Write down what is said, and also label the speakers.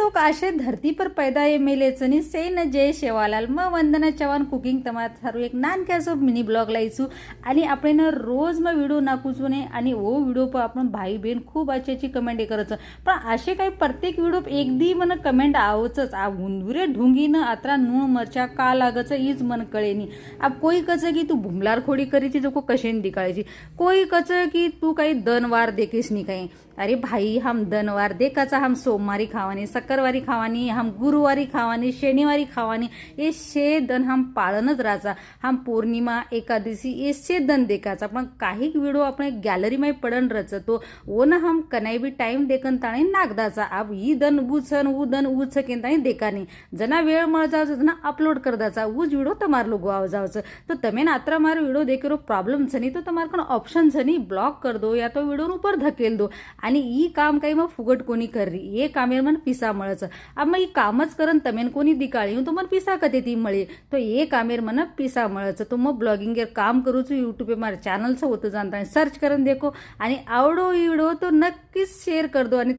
Speaker 1: लोग आशे धरती पर पैदा ये मेले चनी सेन जय शेवालाल म वंदना चव्हाण कुकिंग તમારા સારું એક નાનકસો મિની બ્લોગ લાવીશું અને આપણે રોજ માં વિડિયો નાખું છું ને અને ઓ વિડિયો પર આપણો ભાઈ બહેન ખૂબ अच्छी कमेंट કરે છે પણ આશે કઈ પ્રત્યેક વિડિયો એક દી મને કમેન્ટ આવच આ ઉંદુરે ઢુંગીને આતરા નૂણ મરચા કા લાગે છે ઈજ મને કળે ની આ કોઈ કચે કે તું ભૂમલાર ખોડી કરી છે જો કશેન દીકાળે છે કોઈ કચે કે તું કઈ દનવાર દેખીશ ની કઈ अरे भाई हम दनवार देखाचा हम सोमवारी खावानी सक्करवारी खावानी हम गुरुवारी खावानी शनिवारी खावानी ये 6 दन हम पाळनच राहायचा हम पौर्णिमा एकादशी ये 6 दन देखाचा पण काही व्हिडिओ आपण गॅलरी मध्ये पडन रचतो वो ना हम कनाई भी टाइम देखन ताणे नागदाचा अब ई दन उछन उ दन उछकेन ताणे देखानी जना वेळ मळ जाव जना अपलोड कर दाचा उज व्हिडिओ तमार लोगो आव जावच तो तमे ना आत्रा मार व्हिडिओ देखेरो प्रॉब्लम छनी तो तमार कण ऑप्शन छनी ब्लॉक कर दो या तो व्हिडिओ ऊपर धकेल दो आणि ई काम काही मग फुगट कोणी कररी ये कामेर मन पिसा मळच अब मग ई कामच करन तमेन कोणी दिकाळी तो मन पिसा कते ती मळे तो ये कामेर मन पिसा मळच तो मग ब्लॉगिंग वर काम करू छु YouTube पे मारे चॅनल च होतं जानता सर्च करन देखो आणि आवडो व्हिडिओ तो नक्कीच शेअर कर दो आणि